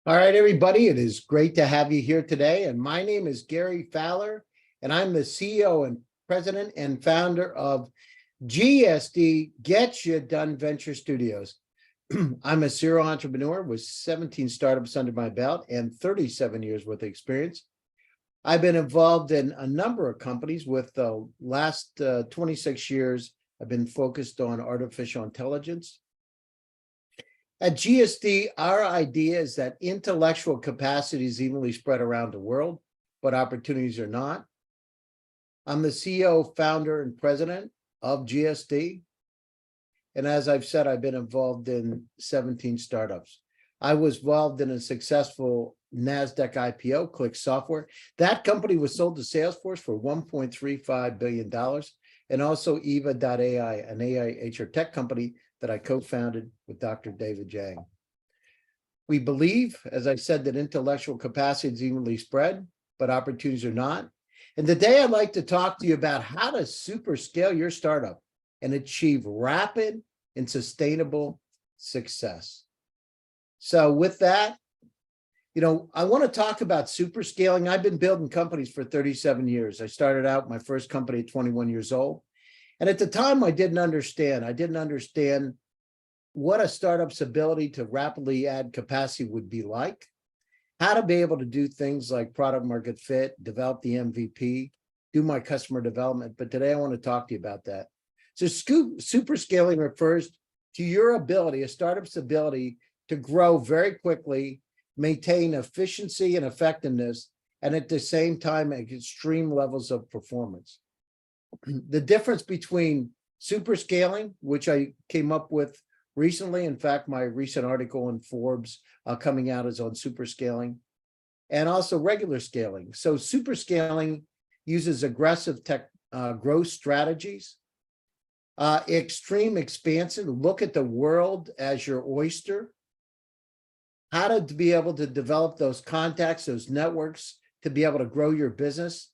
All right, everybody, it is great to have you here today. And my name is Gary Fowler, and I'm the CEO and president and founder of GSD, Get You Done Venture Studios. I'm a serial entrepreneur with 17 startups under my belt and 37 years worth of experience. I've been involved in a number of companies. With the last 26 years, I've been focused on artificial intelligence. At GSD, our idea is that intellectual capacity is evenly spread around the world, but opportunities are not. I'm the CEO, founder, and president of GSD. And as I've said, I've been involved in 17 startups. I was involved in a successful NASDAQ IPO, Click Software. That company was sold to Salesforce for $1.35 billion. And also Eva.ai, an AI HR tech company that I co-founded with Dr. David Jang. We believe, as I said, that intellectual capacity is evenly spread, but opportunities are not. And today I'd like to talk to you about how to super scale your startup and achieve rapid and sustainable success. So with that, I want to talk about super scaling. I've been building companies for 37 years. I started out my first company at 21 years old. And at the time, I didn't understand what a startup's ability to rapidly add capacity would be like, how to be able to do things like product market fit, develop the MVP, do my customer development. But today I want to talk to you about that. So super scaling refers to your ability, a startup's ability to grow very quickly, maintain efficiency and effectiveness, and at the same time, at extreme levels of performance. The difference between super scaling, which I came up with recently, in fact, my recent article in Forbes coming out is on super scaling, and also regular scaling. So super scaling uses aggressive tech growth strategies, extreme expansion, look at the world as your oyster, how to be able to develop those contacts, those networks to be able to grow your business.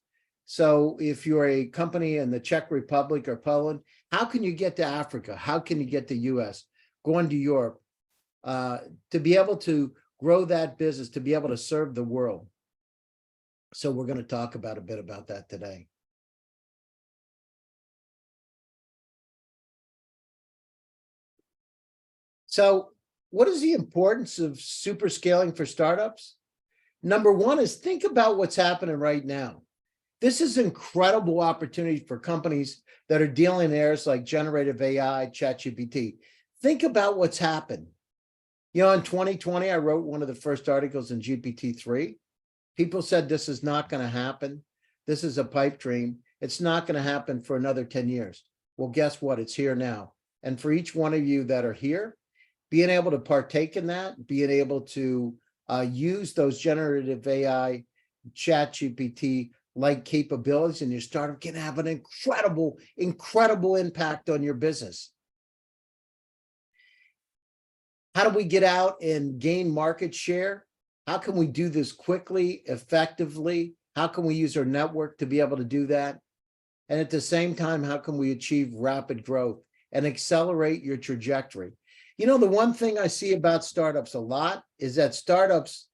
So if you're a company in the Czech Republic or Poland, how can you get to Africa? How can you get to US? Going to Europe, to be able to grow that business, to be able to serve the world. So we're going to talk about a bit about that today. So what is the importance of super scaling for startups? Number one is think about what's happening right now. This is an incredible opportunity for companies that are dealing in areas like generative AI, ChatGPT. Think about what's happened. In 2020, I wrote one of the first articles in GPT-3. People said this is not going to happen. This is a pipe dream. It's not going to happen for another 10 years. Well, guess what? It's here now. And for each one of you that are here, being able to partake in that, being able to use those generative AI, ChatGPT, like capabilities in your startup can have an incredible impact on your business. How do we get out and gain market share? How can we do this quickly, effectively? How can we use our network to be able to do that? And at the same time, how can we achieve rapid growth and accelerate your trajectory? The one thing I see about startups a lot is that startups,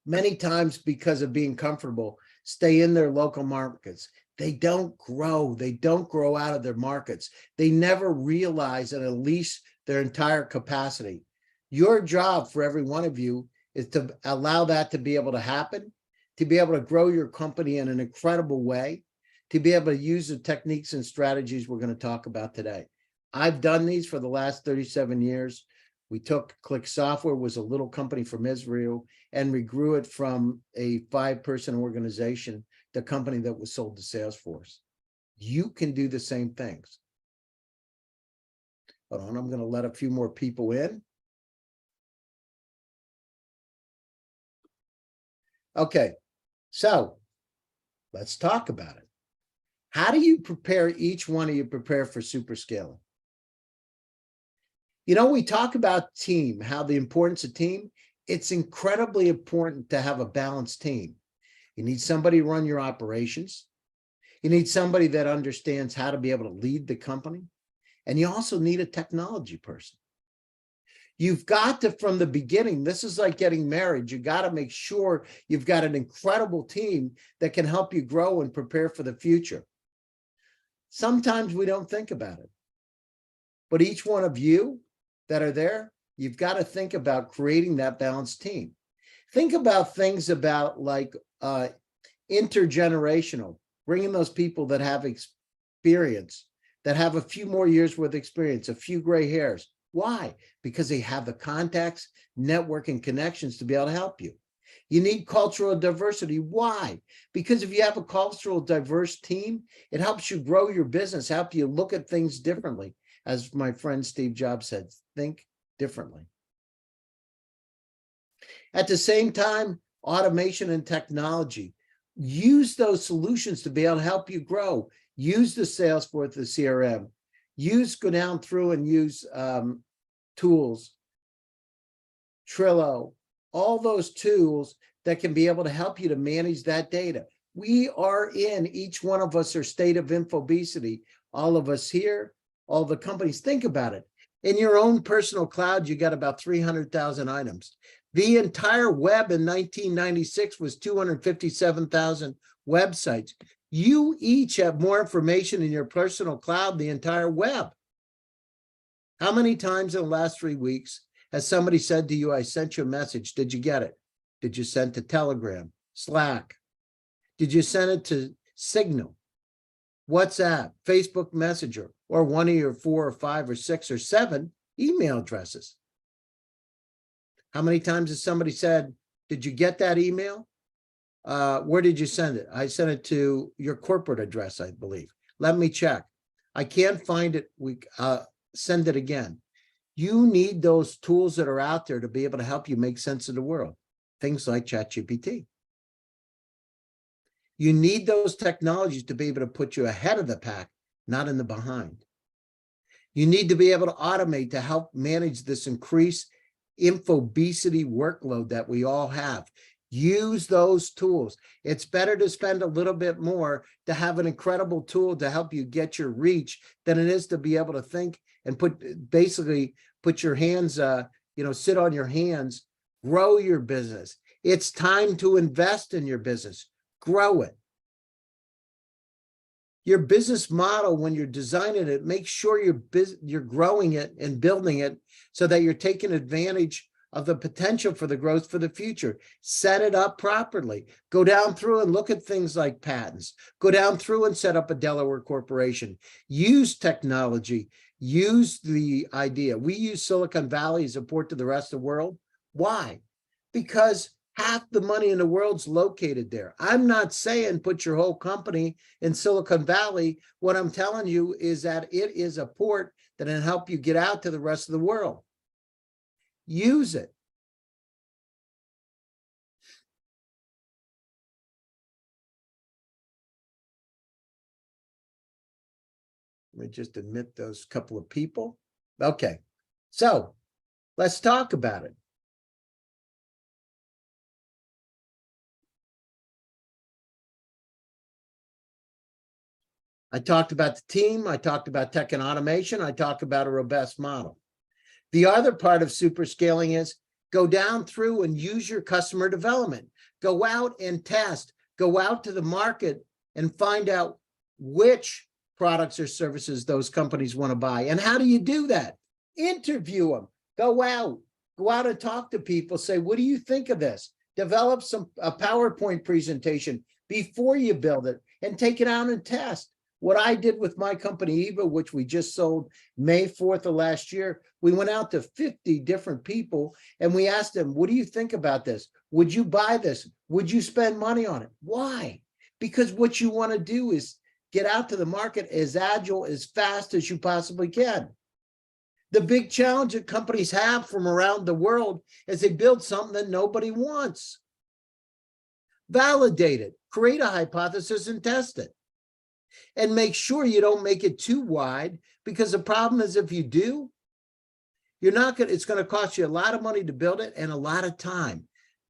many times because of being comfortable, stay in their local markets. They don't grow. They don't grow out of their markets. They never realize and unleash their entire capacity. Your job for every one of you is to allow that to be able to happen, to be able to grow your company in an incredible way, to be able to use the techniques and strategies we're going to talk about today. I've done these for the last 37 years. We took Click Software, was a little company from Israel, and we grew it from a 5-person organization, the company that was sold to Salesforce. You can do the same things. Hold on, I'm going to let a few more people in. Okay, so let's talk about it. How do you prepare, each one of you prepare for super scaling? We talk about team, how the importance of team. It's incredibly important to have a balanced team. You need somebody to run your operations. You need somebody that understands how to be able to lead the company. And you also need a technology person. You've got to, from the beginning, this is like getting married. You got to make sure you've got an incredible team that can help you grow and prepare for the future. Sometimes we don't think about it, but each one of you that are there, you've got to think about creating that balanced team. Think about things about like intergenerational, bringing those people that have experience, that have a few more years with experience, a few gray hairs. Why? Because they have the contacts, network, and connections to be able to help you. You need cultural diversity. Why? Because if you have a cultural diverse team, it helps you grow your business, help you look at things differently. As my friend Steve Jobs said, think differently. At the same time, automation and technology. Use those solutions to be able to help you grow. Use the Salesforce, the CRM. Go down through and use tools, Trello, all those tools that can be able to help you to manage that data. We are in, each one of us are state of infobesity. All of us here, all the companies, think about it. In your own personal cloud, you got about 300,000 items. The entire web in 1996 was 257,000 websites. You each have more information in your personal cloud than the entire web. How many times in the last 3 weeks has somebody said to you, I sent you a message, did you get it? Did you send it to Telegram, Slack? Did you send it to Signal, WhatsApp, Facebook Messenger, or one of your 4 or 5 or 6 or 7 email addresses? How many times has somebody said, did you get that email? Where did you send it? I sent it to your corporate address, I believe. Let me check. I can't find it. Send it again. You need those tools that are out there to be able to help you make sense of the world. Things like ChatGPT. You need those technologies to be able to put you ahead of the pack, not in the behind. You need to be able to automate to help manage this increased infobesity workload that we all have. Use those tools. It's better to spend a little bit more to have an incredible tool to help you get your reach than it is to be able to think and basically put your hands, sit on your hands, grow your business. It's time to invest in your business, grow it. Your business model, when you're designing it, make sure you're growing it and building it so that you're taking advantage of the potential for the growth for the future. Set it up properly. Go down through and look at things like patents. Go down through and set up a Delaware corporation. Use technology. Use the idea. We use Silicon Valley as a port to the rest of the world. Why? Because half the money in the world's located there. I'm not saying put your whole company in Silicon Valley. What I'm telling you is that it is a port that can help you get out to the rest of the world. Use it. Let me just admit those couple of people. Okay, so let's talk about it. I talked about the team. I talked about tech and automation. I talked about a robust model. The other part of super scaling is go down through and use your customer development. Go out and test. Go out to the market and find out which products or services those companies want to buy. And how do you do that? Interview them. Go out and talk to people. Say, what do you think of this? Develop a PowerPoint presentation before you build it and take it out and test. What I did with my company, Eva, which we just sold May 4th of last year, we went out to 50 different people and we asked them, what do you think about this? Would you buy this? Would you spend money on it? Why? Because what you want to do is get out to the market as agile, as fast as you possibly can. The big challenge that companies have from around the world is they build something that nobody wants. Validate it, create a hypothesis and test it. And make sure you don't make it too wide, because the problem is if you do, it's going to cost you a lot of money to build it and a lot of time.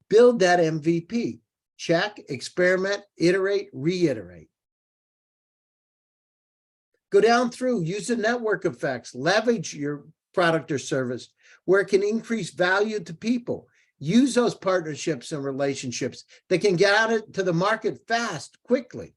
Build that MVP. Check, experiment, iterate, reiterate. Go down through, use the network effects, leverage your product or service. where it can increase value to people. Use those partnerships and relationships that can get out to the market fast, quickly.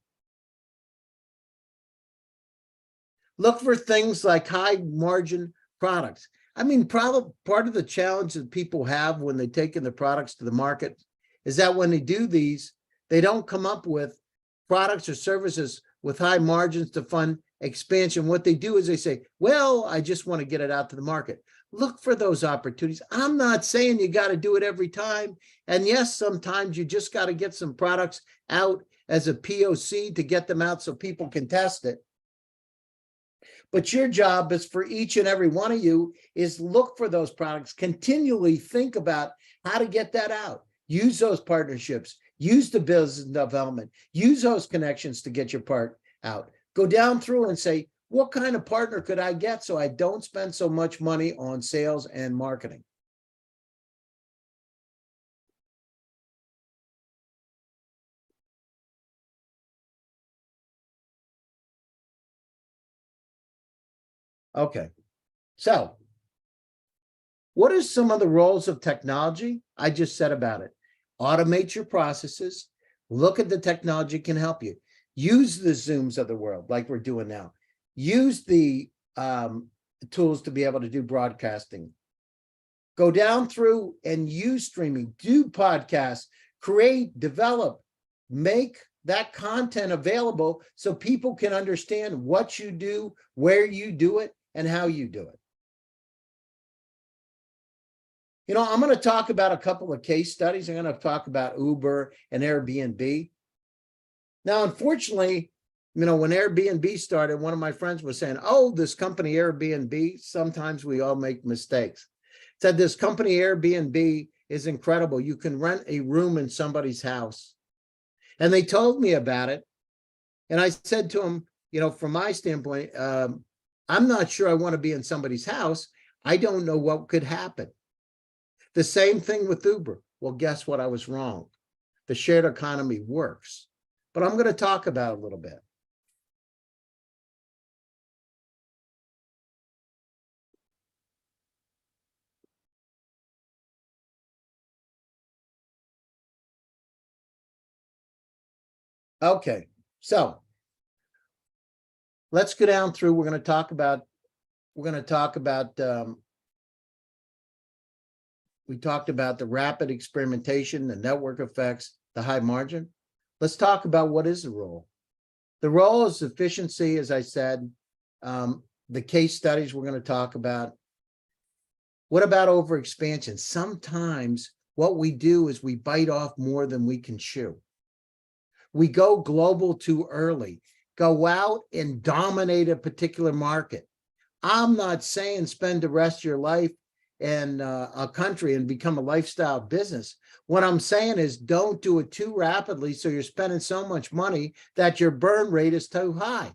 Look for things like high margin products. I mean, probably part of the challenge that people have when they take in the products to the market is that when they do these, they don't come up with products or services with high margins to fund expansion. What they do is they say, well, I just want to get it out to the market. Look for those opportunities. I'm not saying you got to do it every time. And yes, sometimes you just got to get some products out as a POC to get them out so people can test it. But your job is for each and every one of you is look for those products, continually think about how to get that out. Use those partnerships, use the business development, use those connections to get your part out. Go down through and say, what kind of partner could I get so I don't spend so much money on sales and marketing? Okay, so what are some of the roles of technology? I just said about it. Automate your processes. Look at the technology can help you. Use the Zooms of the world like we're doing now. Use the tools to be able to do broadcasting. Go down through and use streaming, do podcasts, create, develop, make that content available so people can understand what you do, where you do it, and how you do it. You know, I'm going to talk about a couple of case studies. I'm going to talk about Uber and Airbnb. Now, unfortunately, you know, when Airbnb started, one of my friends was saying, oh, this company Airbnb, sometimes we all make mistakes. Said this company Airbnb is incredible. You can rent a room in somebody's house. And they told me about it. And I said to them, you know, from my standpoint, I'm not sure I want to be in somebody's house. I don't know what could happen. The same thing with Uber. Well, guess what? I was wrong. The shared economy works. But I'm going to talk about it a little bit. Okay, so let's go down through. We're going to talk about we talked about the rapid experimentation, the network effects, the high margin. Let's talk about what is the role. The role is efficiency, as I said, the case studies we're going to talk about. What about overexpansion? Sometimes what we do is we bite off more than we can chew. We go global too early, go out and dominate a particular market. I'm not saying spend the rest of your life in a country and become a lifestyle business. What I'm saying is don't do it too rapidly so you're spending so much money that your burn rate is too high.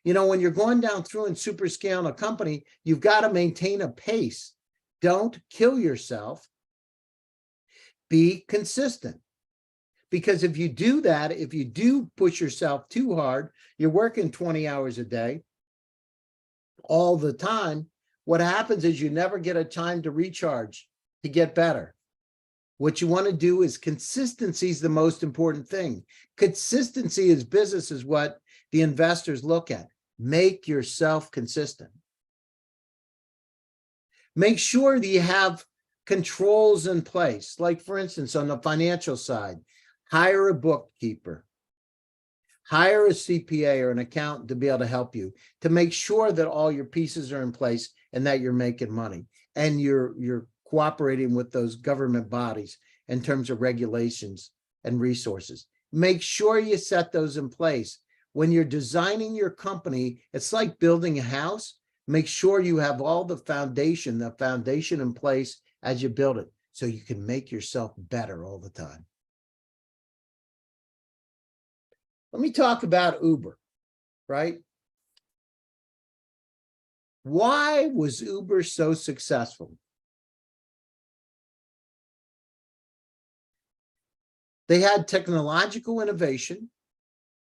You know, when you're going down through and super scaling a company, you've got to maintain a pace. Don't kill yourself. Be consistent. Because if you do that, if you do push yourself too hard, you're working 20 hours a day all the time, what happens is you never get a time to recharge, to get better. What you want to do is consistency is the most important thing. Consistency is business is what the investors look at. Make yourself consistent. Make sure that you have controls in place. Like, for instance, on the financial side, hire a bookkeeper, hire a CPA or an accountant to be able to help you, to make sure that all your pieces are in place and that you're making money and you're cooperating with those government bodies in terms of regulations and resources. Make sure you set those in place. When you're designing your company, it's like building a house. Make sure you have all the foundation in place as you build it so you can make yourself better all the time. Let me talk about Uber, right? Why was Uber so successful? They had technological innovation.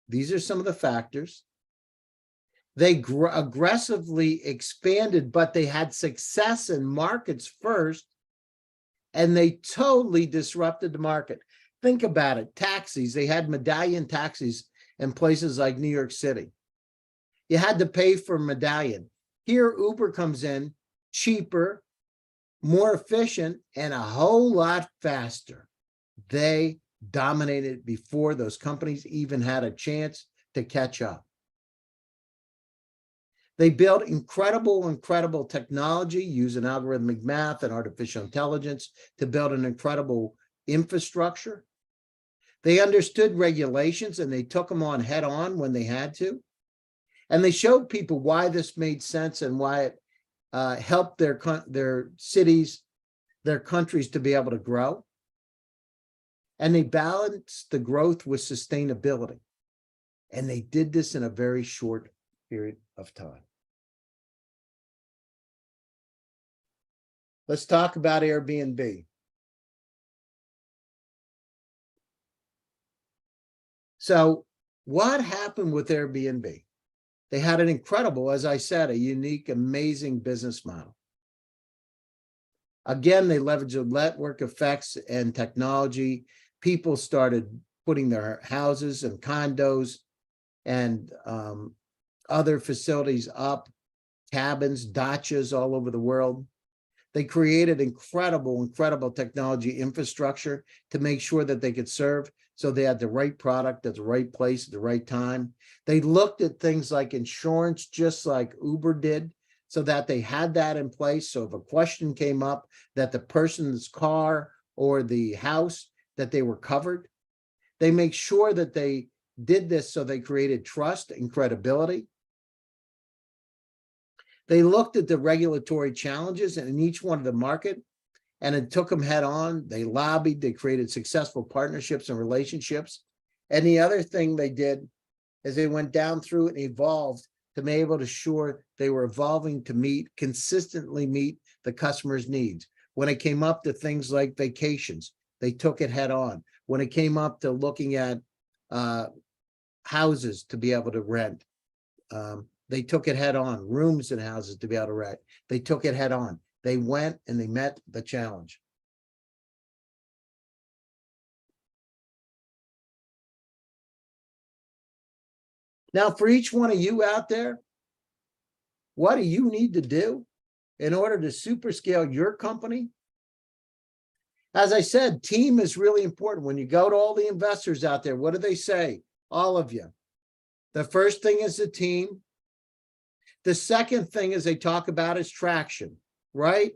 These are some of the factors. They aggressively expanded, but they had success in markets first, and they totally disrupted the market. Think about it. Taxis, they had medallion taxis in places like New York City. You had to pay for medallion. Here, Uber comes in, cheaper, more efficient, and a whole lot faster. They dominated before those companies even had a chance to catch up. They built incredible technology using algorithmic math and artificial intelligence to build an incredible infrastructure. They understood regulations and they took them on head on when they had to. And they showed people why this made sense and why it helped their cities, their countries to be able to grow. And they balanced the growth with sustainability. And they did this in a very short period of time. Let's talk about Airbnb. So what happened with Airbnb? They had an incredible, as I said, a unique, amazing business model. Again, they leveraged the network effects and technology. People started putting their houses and condos and other facilities up, cabins, dachas all over the world. They created incredible technology infrastructure to make sure that they could serve. So they had the right product at the right place at the right time. They looked at things like insurance, just like Uber did, so that they had that in place. So if a question came up, that the person's car or the house, that they were covered. They make sure that they did this so they created trust and credibility. They looked at the regulatory challenges in each one of the market and it took them head on. They lobbied, they created successful partnerships and relationships. And the other thing they did is they went down through and evolved to be able to ensure they were evolving to consistently meet the customer's needs. When it came up to things like vacations, they took it head on. When it came up to looking at houses to be able to rent, they took it head on. Rooms in houses to be able to rent, they took it head on. They went and they met the challenge. Now, for each one of you out there, what do you need to do in order to super scale your company? As I said, team is really important. When you go to all the investors out there, what do they say? All of you. The first thing is the team. The second thing is they talk about is traction, right?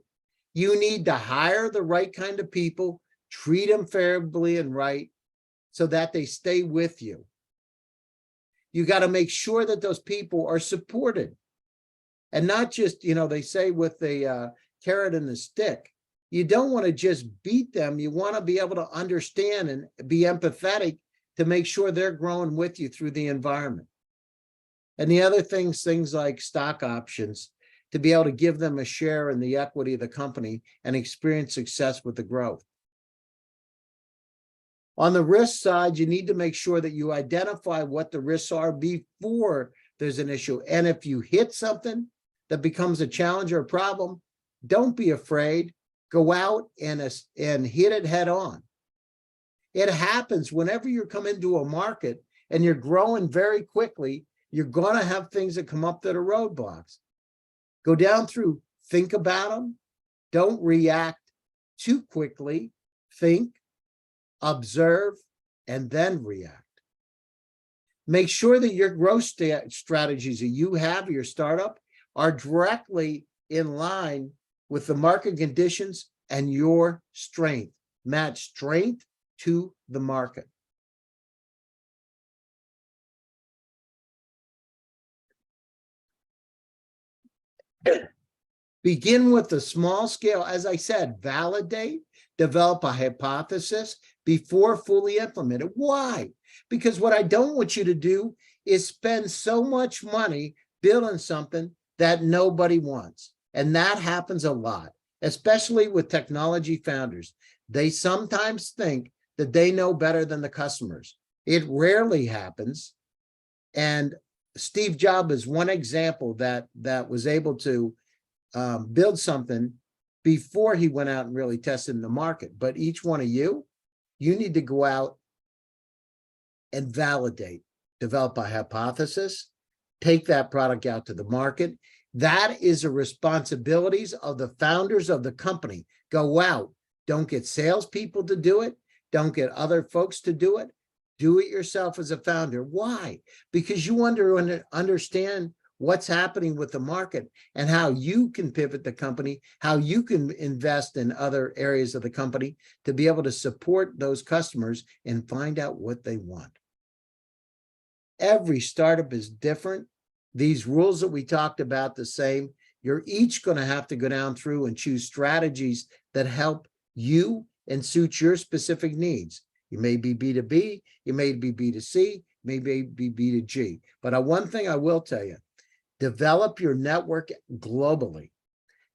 You need to hire the right kind of people, treat them fairly and right so that they stay with you. You got to make sure that those people are supported and not just, they say with the carrot and the stick. You don't want to just beat them. You want to be able to understand and be empathetic to make sure they're growing with you through the environment. And the other things like stock options, to be able to give them a share in the equity of the company and experience success with the growth. On the risk side, you need to make sure that you identify what the risks are before there's an issue. And if you hit something that becomes a challenge or a problem, don't be afraid. Go out and hit it head on. It happens whenever you come into a market and you're growing very quickly, you're going to have things that come up that are roadblocks. Go down through, think about them. Don't react too quickly. Think, observe, and then react. Make sure that your growth strategies that you have, your startup, are directly in line with the market conditions and your strength. Match strength to the market. Begin with the small scale. As I said, validate, develop a hypothesis before fully implement it. Why? Because what I don't want you to do is spend so much money building something that nobody wants. And that happens a lot, especially with technology founders. They sometimes think that they know better than the customers. It rarely happens. And Steve Jobs is one example that was able to build something before he went out and really tested in the market. But each one of you need to go out and validate, develop a hypothesis, take that product out to the market. That is the responsibilities of the founders of the company. Go out. Don't get salespeople to do it. Don't get other folks to do it. Do it yourself as a founder. Why? Because you understand what's happening with the market and how you can pivot the company, how you can invest in other areas of the company to be able to support those customers and find out what they want. Every startup is different. These rules that we talked about the same. You're each going to have to go down through and choose strategies that help you and suit your specific needs. You may be B2B, you may be B2C, you may be B2G. But one thing I will tell you, develop your network globally.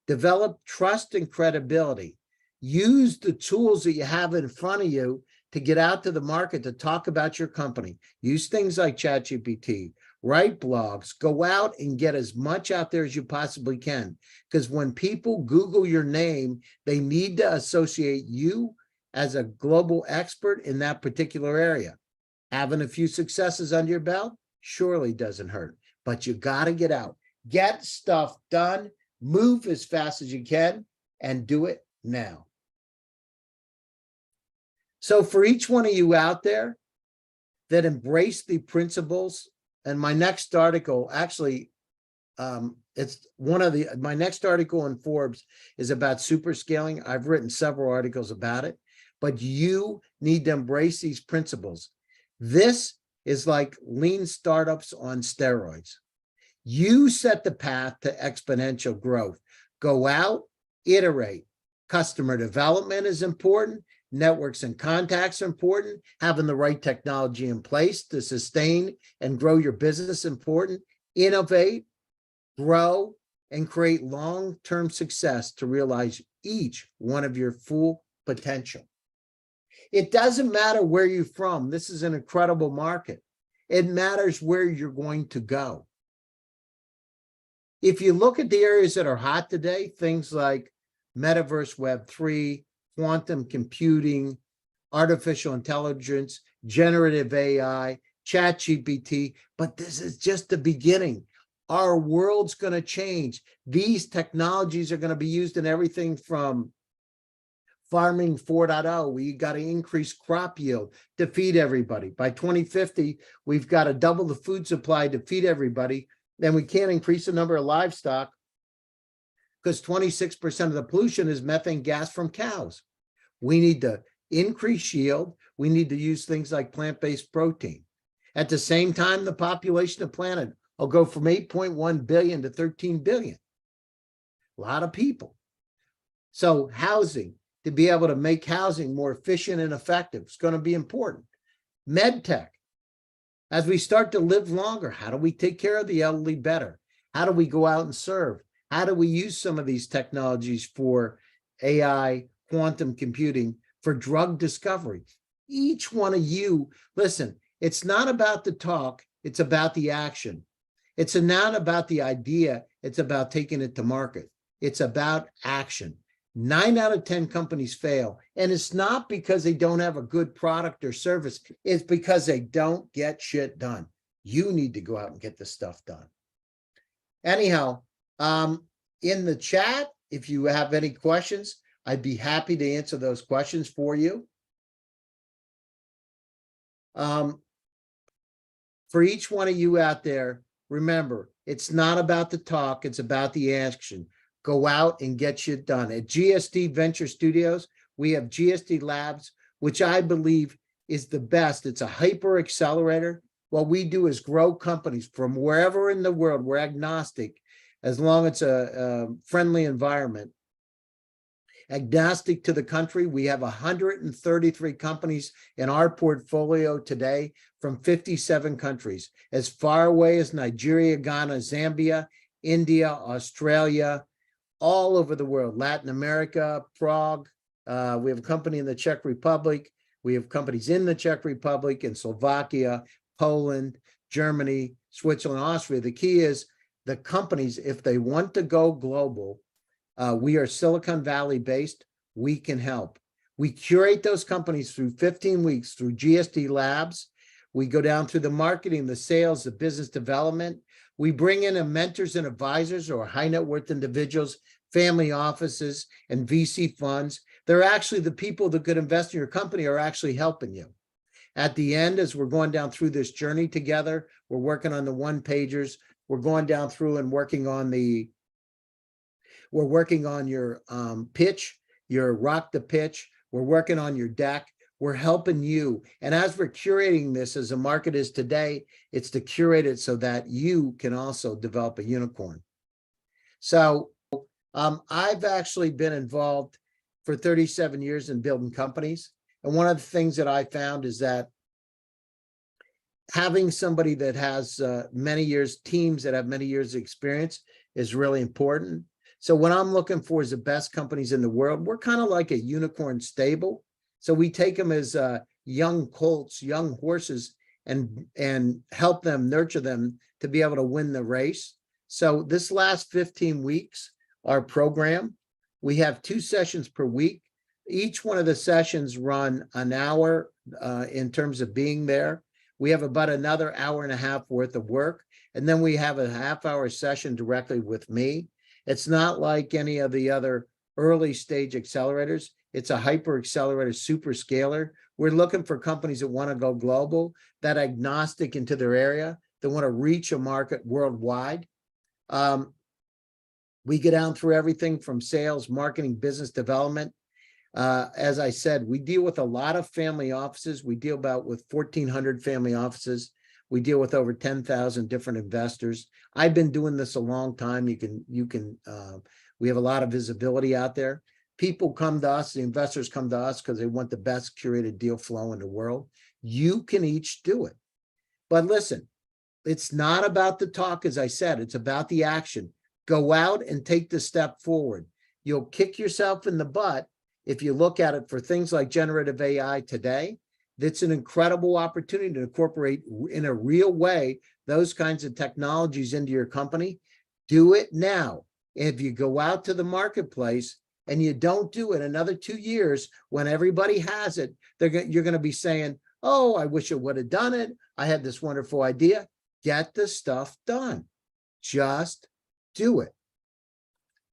Develop trust and credibility. Use the tools that you have in front of you to get out to the market to talk about your company. Use things like ChatGPT, write blogs, go out and get as much out there as you possibly can. Because when people Google your name, they need to associate you as a global expert in that particular area. Having a few successes under your belt surely doesn't hurt, but you got to get out, get stuff done, move as fast as you can, and do it now. So for each one of you out there that embrace the principles, and my next article, actually, it's my next article in Forbes is about super scaling. I've written several articles about it, but you need to embrace these principles. This is like lean startups on steroids. You set the path to exponential growth. Go out, iterate. Customer development is important. Networks and contacts are important. Having the right technology in place to sustain and grow your business is important. Innovate, grow, and create long-term success to realize each one of your full potential. It doesn't matter where you're from. This is an incredible market. It matters where you're going to go. If you look at the areas that are hot today, things like metaverse, Web3, quantum computing, artificial intelligence, generative AI, ChatGPT, but this is just the beginning. Our world's going to change. These technologies are going to be used in everything from farming 4.0, where you got to increase crop yield to feed everybody. By 2050, we've got to double the food supply to feed everybody. Then we can't increase the number of livestock because 26% of the pollution is methane gas from cows. We need to increase yield. We need to use things like plant-based protein. At the same time, the population of the planet will go from 8.1 billion to 13 billion. A lot of people. So housing, to be able to make housing more efficient and effective, is going to be important. MedTech, as we start to live longer, how do we take care of the elderly better? How do we go out and serve? How do we use some of these technologies for AI, quantum computing, for drug discovery? Each one of you, listen, it's not about the talk, it's about the action. It's not about the idea, it's about taking it to market. It's about action. 9 out of 10 companies fail, and it's not because they don't have a good product or service. It's because they don't get shit done. You need to go out and get this stuff done. Anyhow, in the chat, if you have any questions, I'd be happy to answer those questions for you. For each one of you out there, remember, it's not about the talk, it's about the action. Go out and get shit done. At GSD Venture Studios, we have GSD Labs, which I believe is the best. It's a hyper accelerator. What we do is grow companies from wherever in the world. We're agnostic, as long as it's a friendly environment. Agnostic to the country, we have 133 companies in our portfolio today from 57 countries, as far away as Nigeria, Ghana, Zambia, India, Australia, all over the world, Latin America, Prague. We have a company in the Czech Republic. We have companies in the Czech Republic and Slovakia, Poland, Germany, Switzerland, Austria. The key is the companies, if they want to go global, we are Silicon Valley based, we can help. We curate those companies through 15 weeks through GSD Labs. We go down through the marketing, the sales, the business development. We bring in mentors and advisors or high net worth individuals, family offices, and VC funds. They're actually the people that could invest in your company are actually helping you. At the end, as we're going down through this journey together, we're working on the one-pagers. We're going down through and working on your pitch, your rock the pitch. We're working on your deck. We're helping you. And as we're curating this, as the market is today, it's to curate it so that you can also develop a unicorn. So I've actually been involved for 37 years in building companies. And one of the things that I found is that having somebody that has many years, teams that have many years of experience is really important. So what I'm looking for is the best companies in the world. We're kind of like a unicorn stable. So we take them as young colts, young horses, and help them, nurture them to be able to win the race. So this last 15 weeks, our program, we have 2 sessions per week. Each one of the sessions run an hour in terms of being there. We have about another hour and a half worth of work. And then we have a half-hour session directly with me. It's not like any of the other early stage accelerators. It's a hyper accelerator, super scaler. We're looking for companies that want to go global, that agnostic into their area, that want to reach a market worldwide. We get down through everything from sales, marketing, business development. As I said, we deal with a lot of family offices. We deal with 1,400 family offices. We deal with over 10,000 different investors. I've been doing this a long time. We have a lot of visibility out there. People come to us, the investors come to us because they want the best curated deal flow in the world. You can each do it. But listen, it's not about the talk, as I said, it's about the action. Go out and take the step forward. You'll kick yourself in the butt if you look at it for things like generative AI today. That's an incredible opportunity to incorporate in a real way those kinds of technologies into your company. Do it now. If you go out to the marketplace and you don't do it another 2 years when everybody has it, you're going to be saying, oh, I wish I would have done it. I had this wonderful idea. Get the stuff done. Just do it.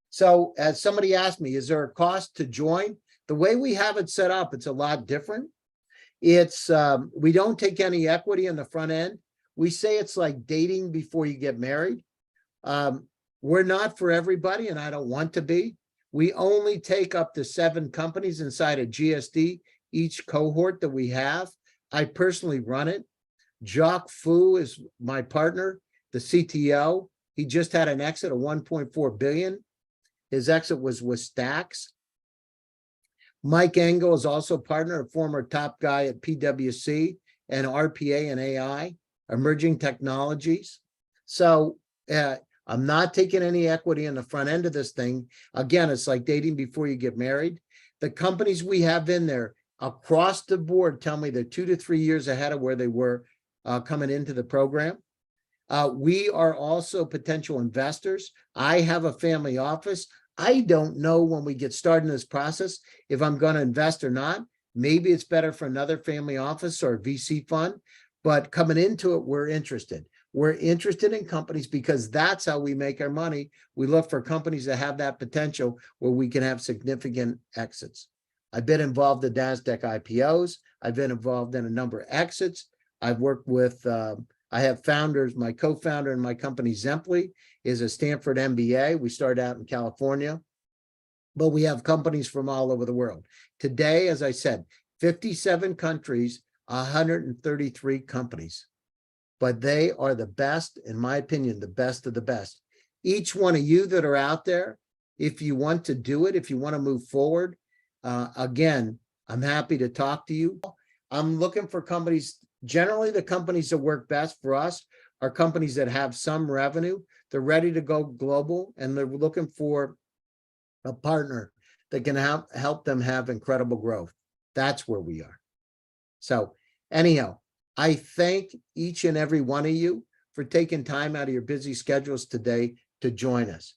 So as somebody asked me, is there a cost to join? The way we have it set up, it's a lot different. It's we don't take any equity in the front end. We say it's like dating before you get married. We're not for everybody, and I don't want to be. We only take up to 7 companies inside of GSD, each cohort that we have. I personally run it. Jacques Fu is my partner, the CTO. He just had an exit of 1.4 billion. His exit was with Stacks. Mike Engel is also a partner, a former top guy at PwC and RPA and AI, emerging technologies. So I'm not taking any equity in the front end of this thing. Again, it's like dating before you get married. The companies we have in there across the board tell me they're 2 to 3 years ahead of where they were coming into the program. We are also potential investors. I have a family office. I don't know when we get started in this process if I'm going to invest or not. Maybe it's better for another family office or a VC fund, but coming into it, we're interested. We're interested in companies because that's how we make our money. We look for companies that have that potential where we can have significant exits. I've been involved in NASDAQ IPOs. I've been involved in a number of exits. I've worked with, I have founders, my co-founder in my company, Zemply, is a Stanford MBA. We started out in California, but we have companies from all over the world. Today, as I said, 57 countries, 133 companies, but they are the best, in my opinion, the best of the best. Each one of you that are out there, if you want to do it, if you want to move forward, again, I'm happy to talk to you. I'm looking for companies. Generally, the companies that work best for us are companies that have some revenue. They're ready to go global, and they're looking for a partner that can help them have incredible growth. That's where we are. So anyhow, I thank each and every one of you for taking time out of your busy schedules today to join us.